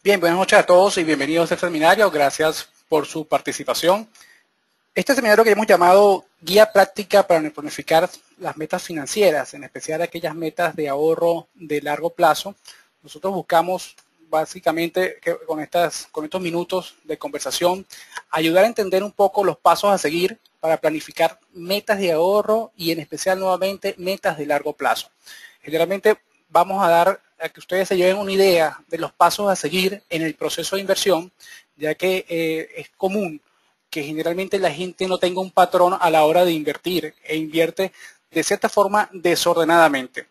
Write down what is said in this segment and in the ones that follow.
Bien, buenas noches a todos y bienvenidos a este seminario. Gracias por su participación. Este seminario que hemos llamado Guía Práctica para Planificar las Metas Financieras, en especial aquellas metas de ahorro de largo plazo. Nosotros buscamos básicamente que con estos minutos de conversación ayudar a entender un poco los pasos a seguir para planificar metas de ahorro y en especial nuevamente metas de largo plazo. Generalmente vamos a dar a que ustedes se lleven una idea de los pasos a seguir en el proceso de inversión, ya que es común que generalmente la gente no tenga un patrón a la hora de invertir e invierte de cierta forma desordenadamente.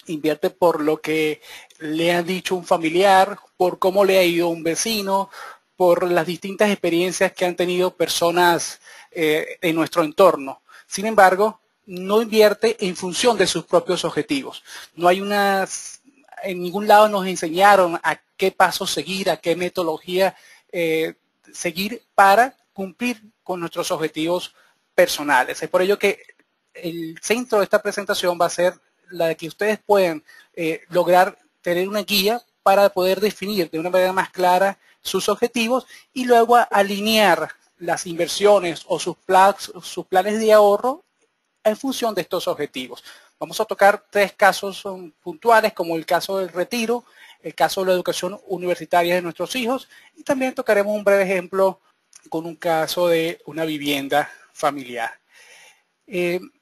Invierte por lo que le ha dicho un familiar, por cómo le ha ido un vecino, por las distintas experiencias que han tenido personas en nuestro entorno. Sin embargo, no invierte en función de sus propios objetivos. No hay en ningún lado nos enseñaron a qué paso seguir, a qué metodología seguir para cumplir con nuestros objetivos personales. Es por ello que el centro de esta presentación va a ser la de que ustedes puedan lograr tener una guía para poder definir de una manera más clara sus objetivos y luego alinear las inversiones o sus planes de ahorro en función de estos objetivos. Vamos a tocar tres casos puntuales, como el caso del retiro, el caso de la educación universitaria de nuestros hijos, y también tocaremos un breve ejemplo con un caso de una vivienda familiar.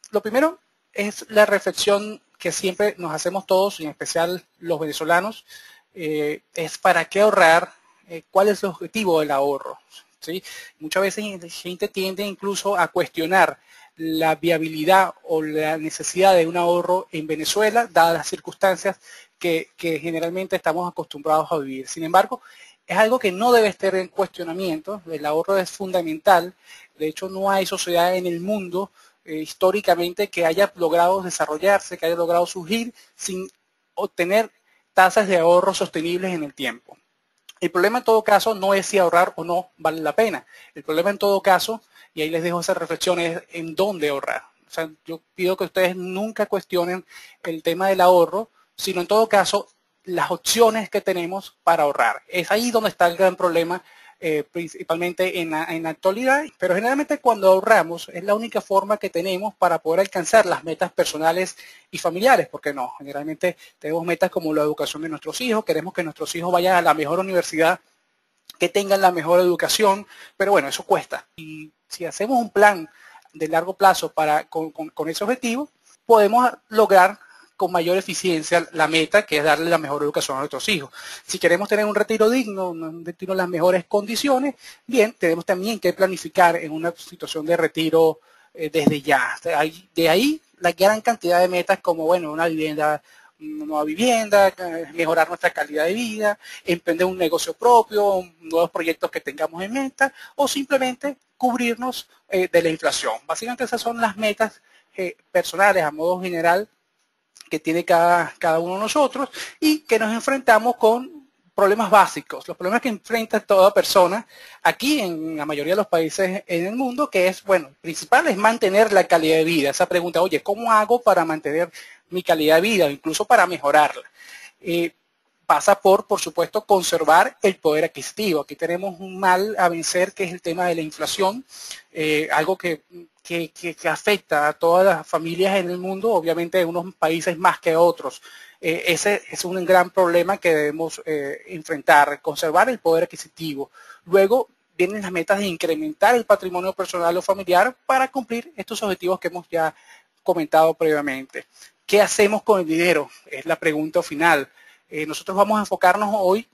Lo primero es la reflexión que siempre nos hacemos todos, en especial los venezolanos, es para qué ahorrar, cuál es el objetivo del ahorro, ¿sí? Muchas veces la gente tiende incluso a cuestionar la viabilidad o la necesidad de un ahorro en Venezuela, dadas las circunstancias que generalmente estamos acostumbrados a vivir. Sin embargo, es algo que no debe estar en cuestionamiento. El ahorro es fundamental. De hecho, no hay sociedad en el mundo históricamente que haya logrado desarrollarse, que haya logrado surgir sin obtener tasas de ahorro sostenibles en el tiempo. El problema en todo caso no es si ahorrar o no vale la pena. El problema en todo caso, y ahí les dejo esa reflexión, es en dónde ahorrar. O sea, yo pido que ustedes nunca cuestionen el tema del ahorro, sino en todo caso las opciones que tenemos para ahorrar. Es ahí donde está el gran problema, principalmente en la actualidad, pero generalmente cuando ahorramos es la única forma que tenemos para poder alcanzar las metas personales y familiares, porque no, generalmente tenemos metas como la educación de nuestros hijos, queremos que nuestros hijos vayan a la mejor universidad, que tengan la mejor educación, pero bueno, eso cuesta. Y si hacemos un plan de largo plazo con ese objetivo, podemos lograr con mayor eficiencia la meta, que es darle la mejor educación a nuestros hijos. Si queremos tener un retiro digno, un retiro en las mejores condiciones, bien, tenemos también que planificar en una situación de retiro desde ya. De ahí la gran cantidad de metas como, bueno, una nueva vivienda, mejorar nuestra calidad de vida, emprender un negocio propio, nuevos proyectos que tengamos en mente, o simplemente cubrirnos de la inflación. Básicamente esas son las metas personales a modo general que tiene cada uno de nosotros y que nos enfrentamos con problemas básicos, los problemas que enfrenta toda persona aquí en la mayoría de los países en el mundo, que es, bueno, el principal es mantener la calidad de vida. Esa pregunta, oye, ¿cómo hago para mantener mi calidad de vida o incluso para mejorarla? Pasa por supuesto, conservar el poder adquisitivo. Aquí tenemos un mal a vencer que es el tema de la inflación, algo que afecta a todas las familias en el mundo, obviamente en unos países más que otros. Ese es un gran problema que debemos enfrentar, conservar el poder adquisitivo. Luego vienen las metas de incrementar el patrimonio personal o familiar para cumplir estos objetivos que hemos ya comentado previamente. ¿Qué hacemos con el dinero? Es la pregunta final. Nosotros vamos a enfocarnos hoy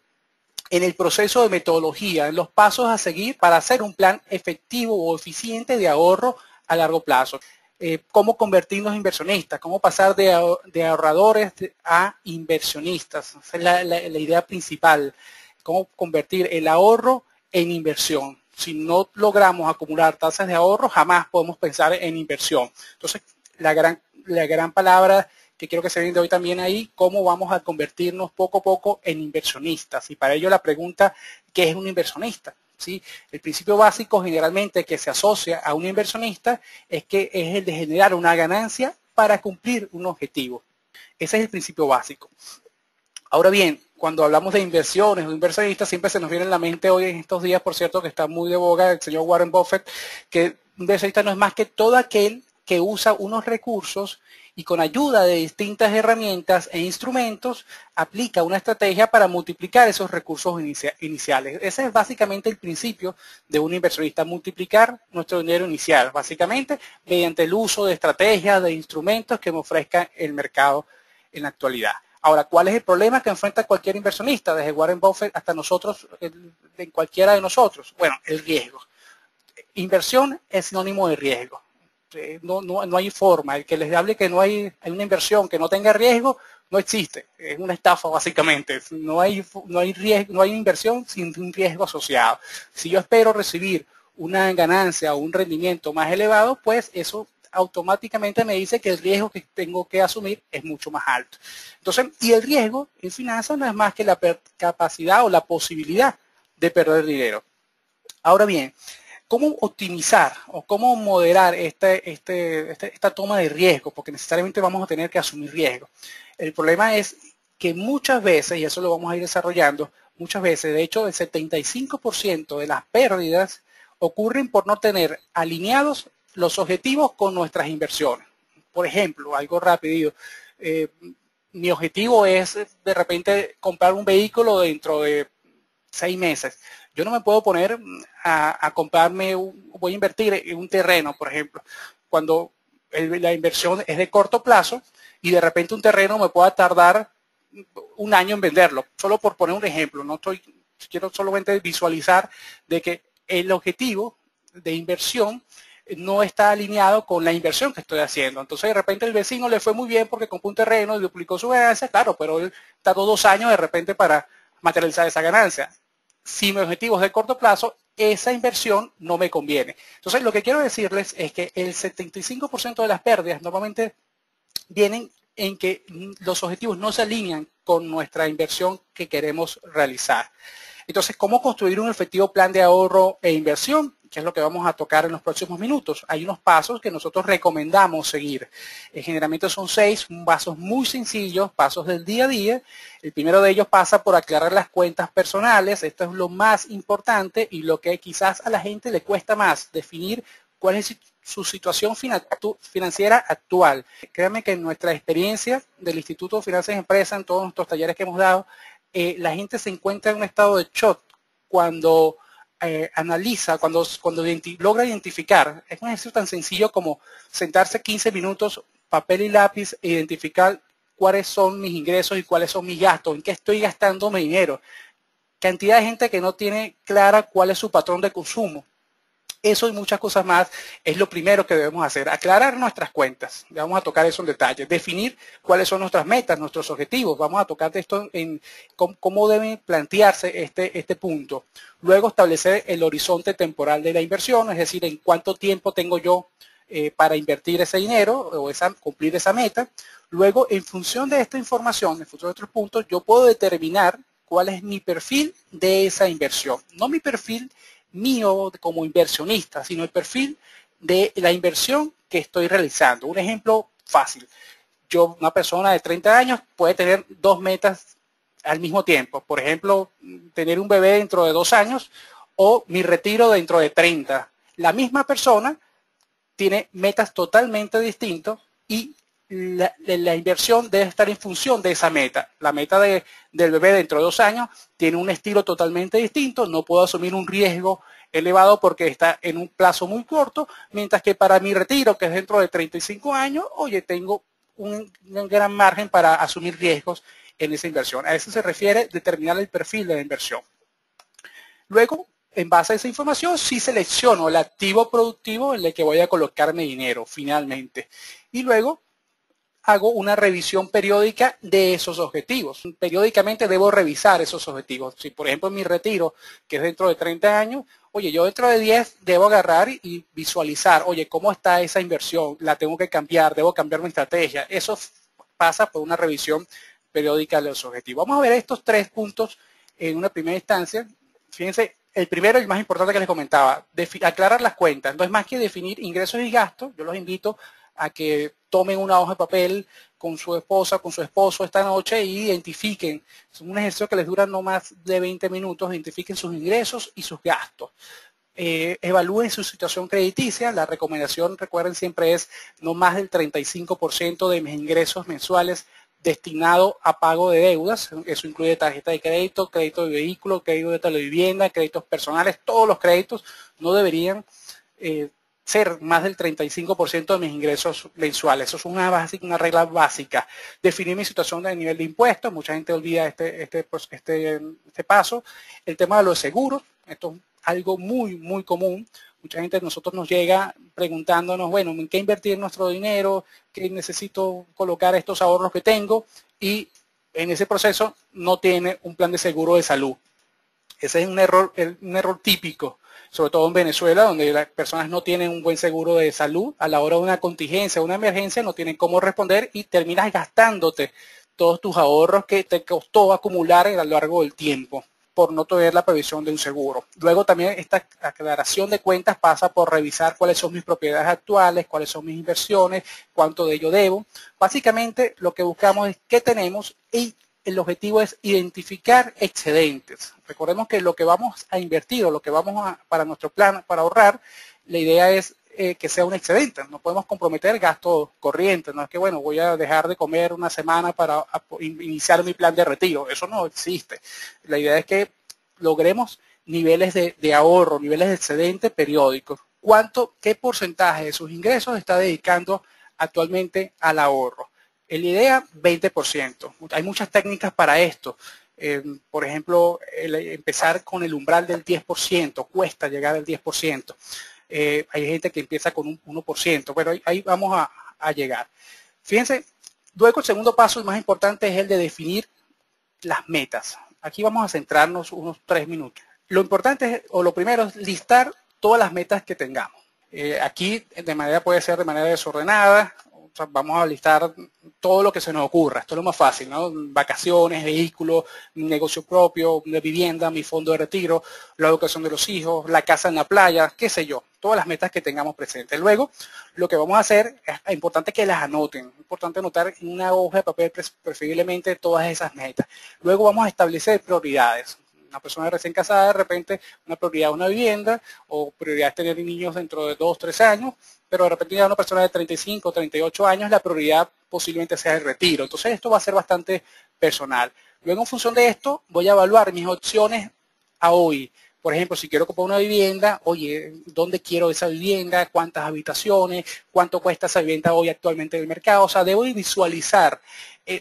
en el proceso de metodología, en los pasos a seguir para hacer un plan efectivo o eficiente de ahorro a largo plazo. Cómo convertirnos en inversionistas, cómo pasar de ahorradores a inversionistas. Esa es la idea principal. Cómo convertir el ahorro en inversión. Si no logramos acumular tasas de ahorro, jamás podemos pensar en inversión. Entonces, la gran palabra que quiero que se brinde hoy también ahí, cómo vamos a convertirnos poco a poco en inversionistas. Y para ello la pregunta, ¿qué es un inversionista? ¿Sí? El principio básico generalmente que se asocia a un inversionista es que es el de generar una ganancia para cumplir un objetivo. Ese es el principio básico. Ahora bien, cuando hablamos de inversiones o inversionistas, siempre se nos viene en la mente hoy en estos días, por cierto, que está muy de boga el señor Warren Buffett, que inversionista no es más que todo aquel que usa unos recursos y con ayuda de distintas herramientas e instrumentos aplica una estrategia para multiplicar esos recursos iniciales. Ese es básicamente el principio de un inversionista, multiplicar nuestro dinero inicial, básicamente mediante el uso de estrategias, de instrumentos que me ofrezca el mercado en la actualidad. Ahora, ¿cuál es el problema que enfrenta cualquier inversionista, desde Warren Buffett hasta nosotros, en cualquiera de nosotros? Bueno, el riesgo. Inversión es sinónimo de riesgo. No hay forma. El que les hable que no hay una inversión que no tenga riesgo, no existe. Es una estafa básicamente. No hay riesgo, no hay inversión sin un riesgo asociado. Si yo espero recibir una ganancia o un rendimiento más elevado, pues eso automáticamente me dice que el riesgo que tengo que asumir es mucho más alto. Entonces, y el riesgo en finanzas no es más que la capacidad o la posibilidad de perder dinero. Ahora bien, ¿cómo optimizar o cómo moderar esta toma de riesgo? Porque necesariamente vamos a tener que asumir riesgo. El problema es que muchas veces, y eso lo vamos a ir desarrollando, muchas veces, de hecho, el 75% de las pérdidas ocurren por no tener alineados los objetivos con nuestras inversiones. Por ejemplo, algo rápido, mi objetivo es de repente comprar un vehículo dentro de 6 meses. Yo no me puedo poner a comprarme, voy a invertir en un terreno, por ejemplo, cuando la inversión es de corto plazo y de repente un terreno me pueda tardar un año en venderlo. Solo por poner un ejemplo, quiero solamente visualizar de que el objetivo de inversión no está alineado con la inversión que estoy haciendo. Entonces de repente el vecino le fue muy bien porque compró un terreno y duplicó su ganancia, claro, pero él tardó 2 años de repente para materializar esa ganancia. Si mi objetivo es de corto plazo, esa inversión no me conviene. Entonces lo que quiero decirles es que el 75% de las pérdidas normalmente vienen en que los objetivos no se alinean con nuestra inversión que queremos realizar. Entonces, ¿cómo construir un efectivo plan de ahorro e inversión? Que es lo que vamos a tocar en los próximos minutos. Hay unos pasos que nosotros recomendamos seguir. Generalmente son 6 pasos muy sencillos, pasos del día a día. El primero de ellos pasa por aclarar las cuentas personales. Esto es lo más importante y lo que quizás a la gente le cuesta más, definir cuál es su situación financiera actual. Créanme que en nuestra experiencia del Instituto de Finanzas y Empresas, en todos nuestros talleres que hemos dado, la gente se encuentra en un estado de shock cuando analiza, cuando logra identificar. Es un ejercicio tan sencillo como sentarse 15 minutos, papel y lápiz, e identificar cuáles son mis ingresos y cuáles son mis gastos, en qué estoy gastando mi dinero. Cantidad de gente que no tiene clara cuál es su patrón de consumo. Eso y muchas cosas más es lo primero que debemos hacer, aclarar nuestras cuentas. Vamos a tocar eso en detalle, definir cuáles son nuestras metas, nuestros objetivos. Vamos a tocar esto en cómo debe plantearse este punto. Luego establecer el horizonte temporal de la inversión, es decir, en cuánto tiempo tengo yo para invertir ese dinero o cumplir esa meta. Luego, en función de esta información, en función de otros puntos, yo puedo determinar cuál es mi perfil de esa inversión. No mi perfil mío como inversionista, sino el perfil de la inversión que estoy realizando. Un ejemplo fácil. Una persona de 30 años puede tener 2 metas al mismo tiempo. Por ejemplo, tener un bebé dentro de 2 años o mi retiro dentro de 30. La misma persona tiene metas totalmente distintas y la inversión debe estar en función de esa meta. La meta del bebé dentro de 2 años tiene un estilo totalmente distinto, no puedo asumir un riesgo elevado porque está en un plazo muy corto, mientras que para mi retiro, que es dentro de 35 años, oye, tengo un gran margen para asumir riesgos en esa inversión. A eso se refiere determinar el perfil de la inversión. Luego, en base a esa información, sí selecciono el activo productivo en el que voy a colocar mi dinero finalmente. Y luego hago una revisión periódica de esos objetivos. Periódicamente debo revisar esos objetivos. Si, por ejemplo, mi retiro, que es dentro de 30 años, oye, yo dentro de 10 debo agarrar y visualizar, oye, ¿cómo está esa inversión? La tengo que cambiar, debo cambiar mi estrategia. Eso pasa por una revisión periódica de los objetivos. Vamos a ver estos 3 puntos en una primera instancia. Fíjense, el primero y el más importante que les comentaba, aclarar las cuentas. No es más que definir ingresos y gastos. Yo los invito a que tomen una hoja de papel con su esposa, con su esposo esta noche y identifiquen, es un ejercicio que les dura no más de 20 minutos, identifiquen sus ingresos y sus gastos. Evalúen su situación crediticia. La recomendación, recuerden, siempre es no más del 35% de mis ingresos mensuales destinado a pago de deudas. Eso incluye tarjeta de crédito, crédito de vehículo, crédito de televivienda, créditos personales. Todos los créditos no deberían ser más del 35% de mis ingresos mensuales. Eso es una regla básica. Definir mi situación de nivel de impuestos. Mucha gente olvida este paso. El tema de los seguros. Esto es algo muy común. Mucha gente de nosotros nos llega preguntándonos, bueno, ¿en qué invertir nuestro dinero? ¿Qué necesito colocar estos ahorros que tengo? Y en ese proceso no tiene un plan de seguro de salud. Ese es un error típico, sobre todo en Venezuela, donde las personas no tienen un buen seguro de salud. A la hora de una contingencia, una emergencia, no tienen cómo responder y terminas gastándote todos tus ahorros que te costó acumular a lo largo del tiempo por no tener la previsión de un seguro. Luego también esta aclaración de cuentas pasa por revisar cuáles son mis propiedades actuales, cuáles son mis inversiones, cuánto de ello debo. Básicamente lo que buscamos es qué tenemos y el objetivo es identificar excedentes. Recordemos que lo que vamos a invertir o lo que para nuestro plan, para ahorrar, la idea es que sea un excedente. No podemos comprometer gastos corrientes. No es que, bueno, voy a dejar de comer una semana para iniciar mi plan de retiro. Eso no existe. La idea es que logremos niveles de ahorro, niveles de excedente periódicos. ¿Qué porcentaje de sus ingresos está dedicando actualmente al ahorro? En la idea, 20%. Hay muchas técnicas para esto. Por ejemplo, empezar con el umbral del 10%. Cuesta llegar al 10%. Hay gente que empieza con un 1%, pero ahí vamos a llegar. Fíjense, luego el segundo paso, y más importante, es el de definir las metas. Aquí vamos a centrarnos unos 3 minutos. Lo importante o lo primero es listar todas las metas que tengamos. Aquí puede ser de manera desordenada. O sea, vamos a listar todo lo que se nos ocurra. Esto es lo más fácil, ¿no? Vacaciones, vehículos, negocio propio, vivienda, mi fondo de retiro, la educación de los hijos, la casa en la playa, qué sé yo. Todas las metas que tengamos presentes. Luego, lo que vamos a hacer, es importante que las anoten. Es importante anotar en una hoja de papel preferiblemente todas esas metas. Luego vamos a establecer prioridades. Una persona recién casada, de repente, una prioridad es una vivienda, o prioridad es tener niños dentro de 2 o 3 años, pero de repente ya una persona de 35 o 38 años, la prioridad posiblemente sea el retiro. Entonces esto va a ser bastante personal. Luego, en función de esto, voy a evaluar mis opciones a hoy. Por ejemplo, si quiero comprar una vivienda, oye, ¿dónde quiero esa vivienda? ¿Cuántas habitaciones? ¿Cuánto cuesta esa vivienda hoy actualmente en el mercado? O sea, debo visualizar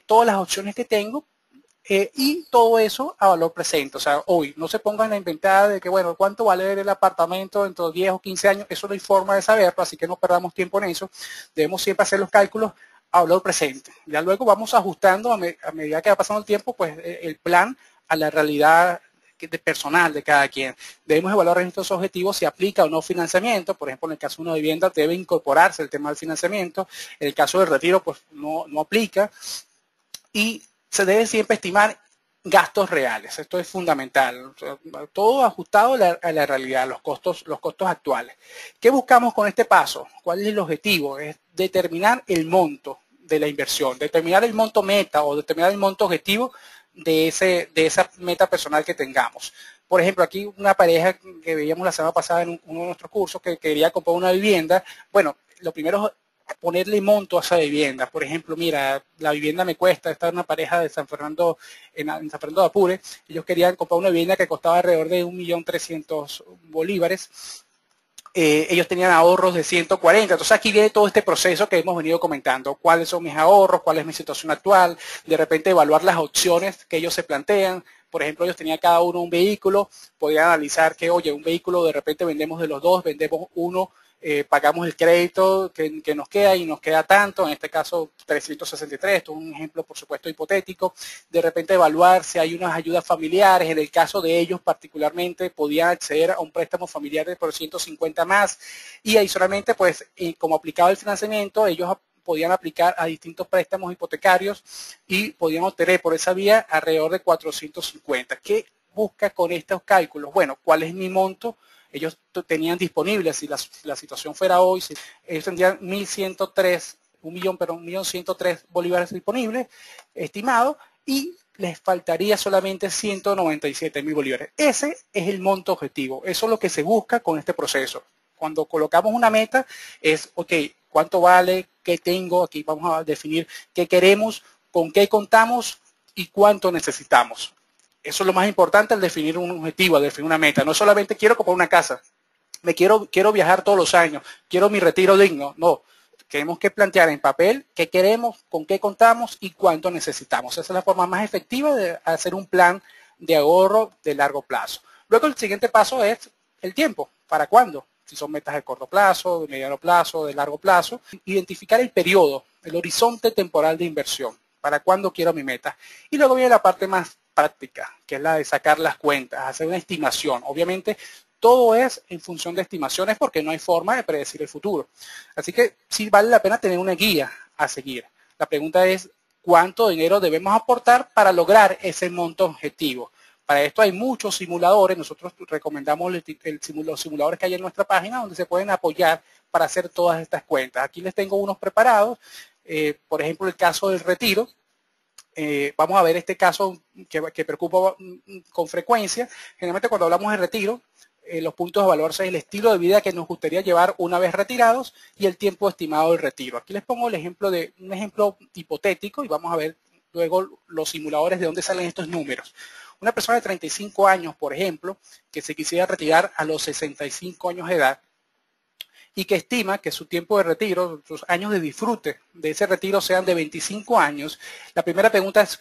todas las opciones que tengo y todo eso a valor presente. O sea, hoy no se pongan a inventar de que, bueno, ¿cuánto vale el apartamento dentro de 10 o 15 años? Eso no hay forma de saberlo, así que no perdamos tiempo en eso. Debemos siempre hacer los cálculos a valor presente. Ya luego vamos ajustando a medida que va pasando el tiempo, pues el plan a la realidad personal de cada quien. Debemos evaluar estos objetivos si aplica o no financiamiento. Por ejemplo, en el caso de una vivienda debe incorporarse el tema del financiamiento. En el caso del retiro, pues no aplica. Y se debe siempre estimar gastos reales. Esto es fundamental. Todo ajustado a la realidad, los costos actuales. ¿Qué buscamos con este paso? ¿Cuál es el objetivo? Es determinar el monto de la inversión, determinar el monto meta o determinar el monto objetivo de esa meta personal que tengamos. Por ejemplo, aquí una pareja que veíamos la semana pasada en uno de nuestros cursos que quería comprar una vivienda. Bueno, lo primero es ponerle monto a esa vivienda. Por ejemplo, mira, la vivienda me cuesta, esta es una pareja de San Fernando, en San Fernando de Apure. Ellos querían comprar una vivienda que costaba alrededor de 1.300.000 bolívares. Ellos tenían ahorros de 140. Entonces aquí viene todo este proceso que hemos venido comentando. ¿Cuáles son mis ahorros? ¿Cuál es mi situación actual? De repente evaluar las opciones que ellos se plantean. Por ejemplo, ellos tenían cada uno un vehículo. Podrían analizar que, oye, un vehículo de repente vendemos de los dos, vendemos uno, pagamos el crédito que nos queda y nos queda tanto, en este caso 363, esto es un ejemplo por supuesto hipotético. De repente evaluar si hay unas ayudas familiares. En el caso de ellos particularmente podían acceder a un préstamo familiar de por 150 más, y adicionalmente pues como aplicaba el financiamiento, ellos podían aplicar a distintos préstamos hipotecarios y podían obtener por esa vía alrededor de 450. ¿Qué busca con estos cálculos? Bueno, ¿cuál es mi monto ellos tenían disponibles, si la situación fuera hoy, si ellos tendrían 1.103, 1.103 bolívares disponibles, estimados, y les faltaría solamente 197.000 bolívares. Ese es el monto objetivo, eso es lo que se busca con este proceso. Cuando colocamos una meta es, ok, ¿cuánto vale? ¿Qué tengo? Aquí vamos a definir qué queremos, con qué contamos y cuánto necesitamos. Eso es lo más importante al definir un objetivo, al definir una meta. No solamente quiero comprar una casa, quiero viajar todos los años, quiero mi retiro digno. No, tenemos que plantear en papel qué queremos, con qué contamos y cuánto necesitamos. Esa es la forma más efectiva de hacer un plan de ahorro de largo plazo. Luego el siguiente paso es el tiempo. ¿Para cuándo? Si son metas de corto plazo, de mediano plazo, de largo plazo. Identificar el periodo, el horizonte temporal de inversión. ¿Para cuándo quiero mi meta? Y luego viene la parte más práctica, que es la de sacar las cuentas, hacer una estimación. Obviamente, todo es en función de estimaciones porque no hay forma de predecir el futuro. Así que sí vale la pena tener una guía a seguir. La pregunta es, ¿cuánto dinero debemos aportar para lograr ese monto objetivo? Para esto hay muchos simuladores. Nosotros recomendamos los simuladores que hay en nuestra página donde se pueden apoyar para hacer todas estas cuentas. Aquí les tengo unos preparados. Por ejemplo, el caso del retiro. Vamos a ver este caso que preocupa con frecuencia. Generalmente cuando hablamos de retiro, los puntos a evaluarse es el estilo de vida que nos gustaría llevar una vez retirados y el tiempo estimado del retiro. Aquí les pongo un ejemplo hipotético y vamos a ver luego los simuladores de dónde salen estos números. Una persona de 35 años, por ejemplo, que se quisiera retirar a los 65 años de edad y que estima que su tiempo de retiro, sus años de disfrute de ese retiro sean de 25 años, la primera pregunta es,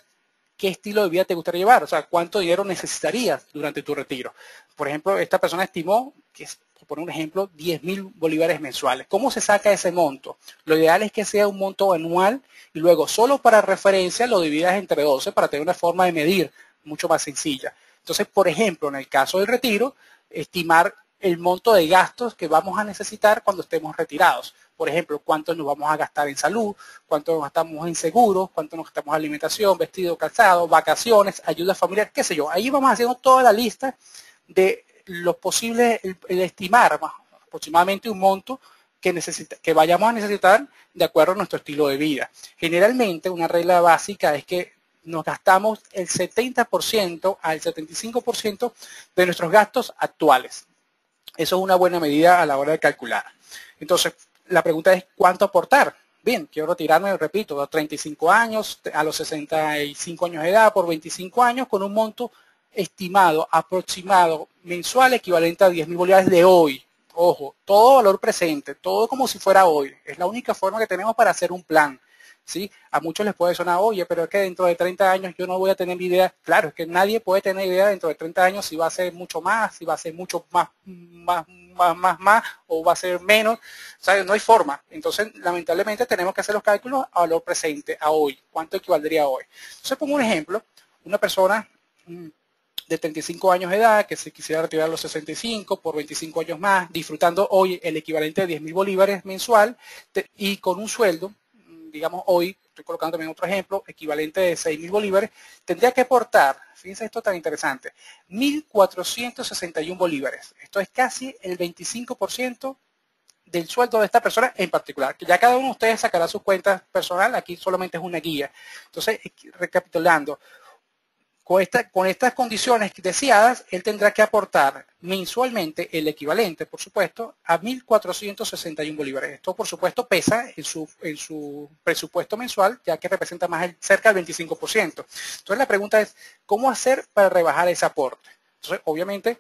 ¿qué estilo de vida te gustaría llevar? O sea, ¿cuánto dinero necesitarías durante tu retiro? Por ejemplo, esta persona estimó que, por poner un ejemplo, 10.000 bolívares mensuales. ¿Cómo se saca ese monto? Lo ideal es que sea un monto anual y luego solo para referencia lo dividas entre 12 para tener una forma de medir mucho más sencilla. Entonces, por ejemplo, en el caso del retiro, estimar el monto de gastos que vamos a necesitar cuando estemos retirados. Por ejemplo, cuánto nos vamos a gastar en salud, cuánto nos gastamos en seguros, cuánto nos gastamos en alimentación, vestido, calzado, vacaciones, ayuda familiar, qué sé yo. Ahí vamos haciendo toda la lista de los posibles, el estimar aproximadamente un monto que vayamos a necesitar de acuerdo a nuestro estilo de vida. Generalmente, una regla básica es que nos gastamos el 70% al 75% de nuestros gastos actuales. Eso es una buena medida a la hora de calcular. Entonces, la pregunta es, ¿cuánto aportar? Bien, quiero retirarme, repito, a 35 años, a los 65 años de edad, por 25 años, con un monto estimado, aproximado, mensual, equivalente a 10.000 bolívares de hoy. Ojo, todo valor presente, todo como si fuera hoy. Es la única forma que tenemos para hacer un plan. ¿Sí? A muchos les puede sonar, oye, pero es que dentro de 30 años yo no voy a tener idea. Claro, es que nadie puede tener idea dentro de 30 años si va a ser mucho más, si va a ser mucho más, o va a ser menos. O sea, no hay forma. Entonces, lamentablemente tenemos que hacer los cálculos a valor presente, a hoy. ¿Cuánto equivaldría hoy? Entonces, pongo un ejemplo. Una persona de 35 años de edad que se quisiera retirar a los 65 por 25 años más, disfrutando hoy el equivalente de 10.000 bolívares mensual y con un sueldo, digamos hoy, estoy colocando también otro ejemplo, equivalente de 6.000 bolívares, tendría que aportar, fíjense esto tan interesante, 1.461 bolívares. Esto es casi el 25% del sueldo de esta persona en particular. Que ya cada uno de ustedes sacará su cuenta personal, aquí solamente es una guía. Entonces, recapitulando, con estas condiciones deseadas, él tendrá que aportar mensualmente el equivalente, por supuesto, a 1.461 bolívares. Esto, por supuesto, pesa en su presupuesto mensual, ya que representa más cerca del 25%. Entonces, la pregunta es, ¿cómo hacer para rebajar ese aporte? Entonces, obviamente,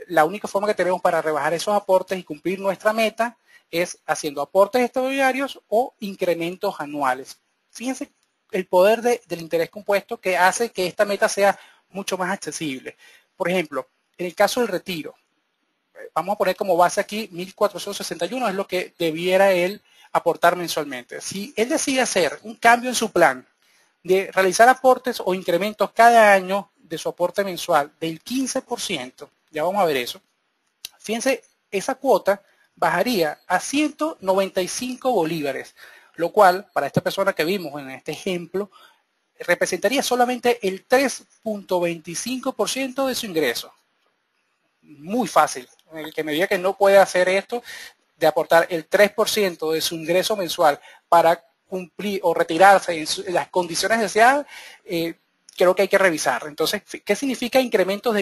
la única forma que tenemos para rebajar esos aportes y cumplir nuestra meta es haciendo aportes extraordinarios o incrementos anuales. Fíjense el poder del interés compuesto que hace que esta meta sea mucho más accesible. Por ejemplo, en el caso del retiro, vamos a poner como base aquí 1.461, es lo que debiera él aportar mensualmente. Si él decide hacer un cambio en su plan de realizar aportes o incrementos cada año de su aporte mensual del 15%, ya vamos a ver eso, fíjense, esa cuota bajaría a 195 bolívares, lo cual, para esta persona que vimos en este ejemplo, representaría solamente el 3.25% de su ingreso. muy fácil. El que me diga que no puede hacer esto, de aportar el 3% de su ingreso mensual para cumplir o retirarse en las condiciones deseadas, creo que hay que revisar. Entonces, ¿qué significa incrementos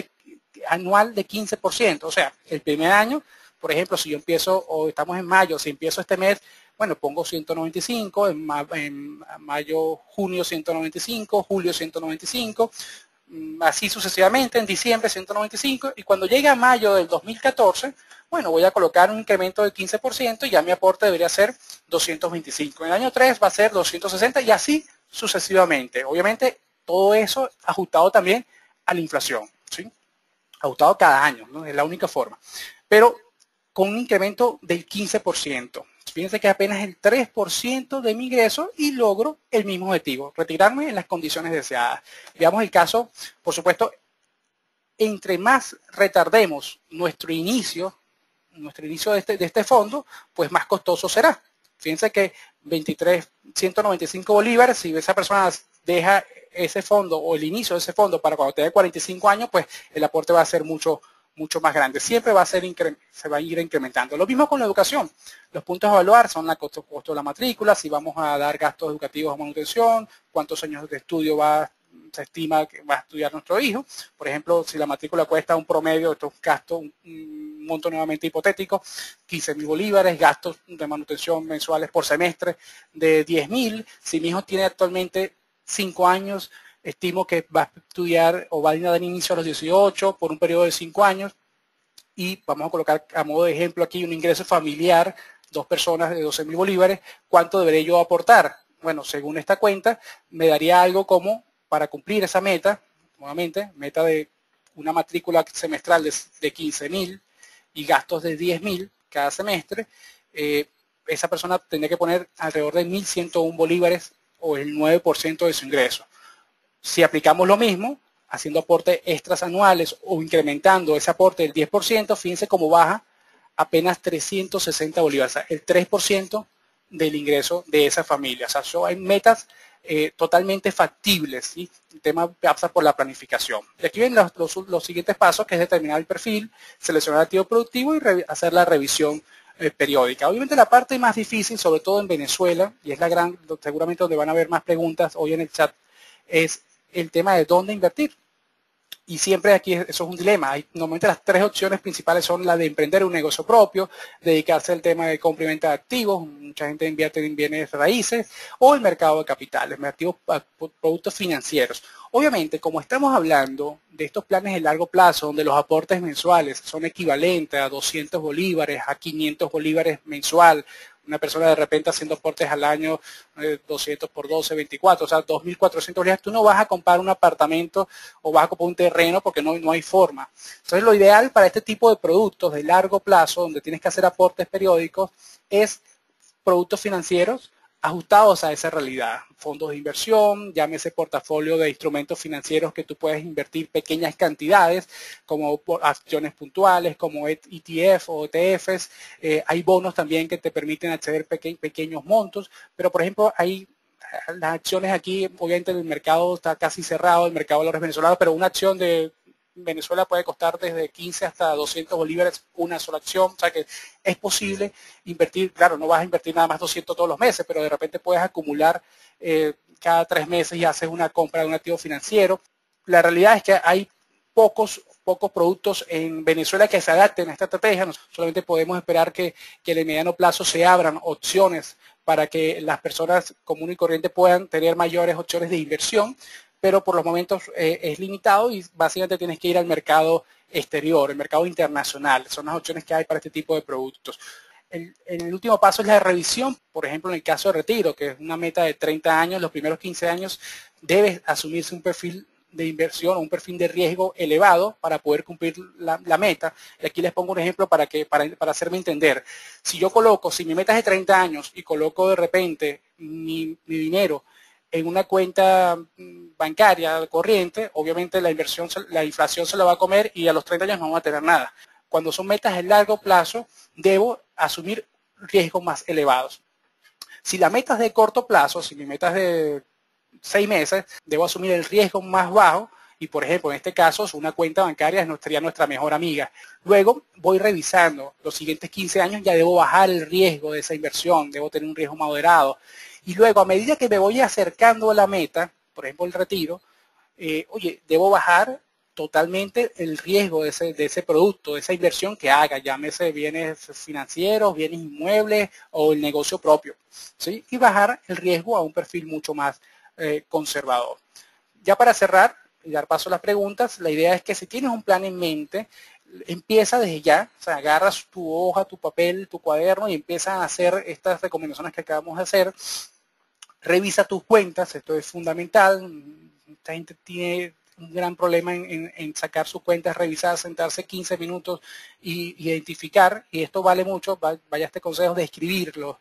anual de 15%? O sea, el primer año, por ejemplo, si yo empiezo, o estamos en mayo, si empiezo este mes, bueno, pongo 195, en mayo, junio 195, julio 195, así sucesivamente, en diciembre 195, y cuando llegue a mayo del 2014, bueno, voy a colocar un incremento del 15% y ya mi aporte debería ser 225. En el año 3 va a ser 260 y así sucesivamente. Obviamente, todo eso ajustado también a la inflación, ¿sí? Ajustado cada año, ¿no? Es la única forma. Pero con un incremento del 15%. Fíjense que apenas el 3% de mi ingreso y logro el mismo objetivo, retirarme en las condiciones deseadas. Veamos el caso, por supuesto, entre más retardemos nuestro inicio de este fondo, pues más costoso será. Fíjense que 195 bolívares, si esa persona deja ese fondo o el inicio de ese fondo para cuando tenga 45 años, pues el aporte va a ser mucho más grande. Siempre se va a ir incrementando. Lo mismo con la educación. Los puntos a evaluar son el costo de la matrícula, si vamos a dar gastos educativos a manutención, cuántos años de estudio se estima que va a estudiar nuestro hijo. Por ejemplo, si la matrícula cuesta un promedio, esto es un gasto, un monto nuevamente hipotético, 15.000 bolívares, gastos de manutención mensuales por semestre de 10.000. Si mi hijo tiene actualmente 5 años, estimo que va a estudiar o va a dar inicio a los 18 por un periodo de 5 años y vamos a colocar a modo de ejemplo aquí un ingreso familiar, 2 personas de 12.000 bolívares, ¿cuánto deberé yo aportar? Bueno, según esta cuenta, me daría algo como, para cumplir esa meta, nuevamente, meta de una matrícula semestral de 15.000 y gastos de 10.000 cada semestre, esa persona tendría que poner alrededor de 1.101 bolívares o el 9% de su ingreso. Si aplicamos lo mismo, haciendo aportes extras anuales o incrementando ese aporte del 10%, fíjense cómo baja apenas 360 bolívares, o sea, el 3% del ingreso de esa familia. O sea, hay metas totalmente factibles, ¿sí? El tema pasa por la planificación. Y aquí ven los siguientes pasos, que es determinar el perfil, seleccionar el activo productivo y hacer la revisión periódica. Obviamente la parte más difícil, sobre todo en Venezuela, y es seguramente donde van a haber más preguntas hoy en el chat, es el tema de dónde invertir. Y siempre aquí eso es un dilema. Normalmente las 3 opciones principales son la de emprender un negocio propio, dedicarse al tema de compra y venta de activos, mucha gente invierte en bienes raíces, o el mercado de capitales, productos financieros. Obviamente, como estamos hablando de estos planes de largo plazo, donde los aportes mensuales son equivalentes a 200 bolívares, a 500 bolívares mensual, una persona de repente haciendo aportes al año 200 por 12, 24, o sea, 2.400 bolívares, tú no vas a comprar un apartamento o vas a comprar un terreno porque no hay forma. Entonces, lo ideal para este tipo de productos de largo plazo, donde tienes que hacer aportes periódicos, es productos financieros ajustados a esa realidad. Fondos de inversión, llámese portafolio de instrumentos financieros que tú puedes invertir pequeñas cantidades, como acciones puntuales, como ETF o ETFs. Hay bonos también que te permiten acceder a pequeños montos, pero por ejemplo hay las acciones aquí, obviamente el mercado está casi cerrado, el mercado de valores venezolanos, pero una acción de Venezuela puede costar desde 15 hasta 200 bolívares una sola acción, o sea que es posible invertir, claro, no vas a invertir nada más 200 todos los meses, pero de repente puedes acumular cada 3 meses y haces una compra de un activo financiero. La realidad es que hay pocos productos en Venezuela que se adapten a esta estrategia. Nosotros solamente podemos esperar que en el mediano plazo se abran opciones para que las personas comunes y corrientes puedan tener mayores opciones de inversión, pero por los momentos es limitado y básicamente tienes que ir al mercado exterior, el mercado internacional. Son las opciones que hay para este tipo de productos. El último paso es la revisión, por ejemplo, en el caso de retiro, que es una meta de 30 años, los primeros 15 años debe asumirse un perfil de inversión o un perfil de riesgo elevado para poder cumplir la meta. Y aquí les pongo un ejemplo para hacerme entender. Si mi meta es de 30 años y coloco de repente mi dinero en una cuenta bancaria corriente, obviamente la inflación se la va a comer y a los 30 años no vamos a tener nada. Cuando son metas de largo plazo, debo asumir riesgos más elevados. Si la meta es de corto plazo, si mi meta es de 6 meses, debo asumir el riesgo más bajo y por ejemplo en este caso una cuenta bancaria sería nuestra mejor amiga. Luego voy revisando los siguientes 15 años, ya debo bajar el riesgo de esa inversión, debo tener un riesgo moderado. Y luego a medida que me voy acercando a la meta, por ejemplo el retiro, oye, debo bajar totalmente el riesgo de ese producto, de esa inversión que haga, llámese bienes financieros, bienes inmuebles o el negocio propio, ¿sí? Y bajar el riesgo a un perfil mucho más conservador. Ya para cerrar y dar paso a las preguntas, la idea es que si tienes un plan en mente, empieza desde ya, o sea, agarras tu hoja, tu papel, tu cuaderno y empieza a hacer estas recomendaciones que acabamos de hacer. Revisa tus cuentas, esto es fundamental. Esta gente tiene un gran problema en sacar sus cuentas, revisar, sentarse 15 minutos y identificar, y esto vale mucho, vaya este consejo de escribirlo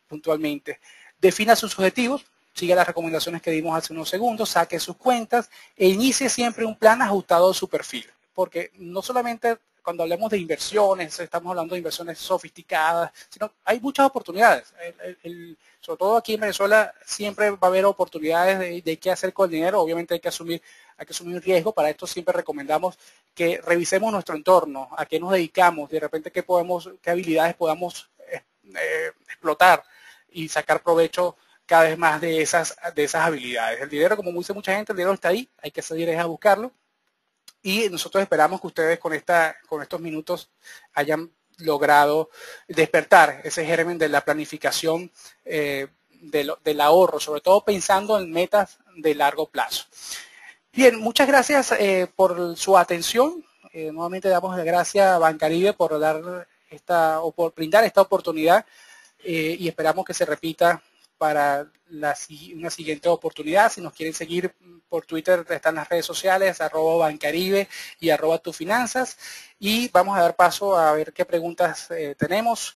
puntualmente. Defina sus objetivos, sigue las recomendaciones que dimos hace unos segundos, saque sus cuentas e inicie siempre un plan ajustado a su perfil, porque no solamente cuando hablamos de inversiones, estamos hablando de inversiones sofisticadas, sino hay muchas oportunidades. Sobre todo aquí en Venezuela siempre va a haber oportunidades de qué hacer con el dinero. Obviamente hay que asumir un riesgo. Para esto siempre recomendamos que revisemos nuestro entorno, a qué nos dedicamos, de repente qué habilidades podamos explotar y sacar provecho cada vez más de esas habilidades. El dinero, como dice mucha gente, el dinero está ahí, hay que salir a buscarlo. Y nosotros esperamos que ustedes con estos minutos hayan logrado despertar ese germen de la planificación del ahorro, sobre todo pensando en metas de largo plazo. Bien, muchas gracias por su atención. Nuevamente damos las gracias a Bancaribe por brindar esta oportunidad y esperamos que se repita para una siguiente oportunidad. Si nos quieren seguir por Twitter, están las redes sociales, @Bancaribe y @tufinanzas. Y vamos a dar paso a ver qué preguntas tenemos.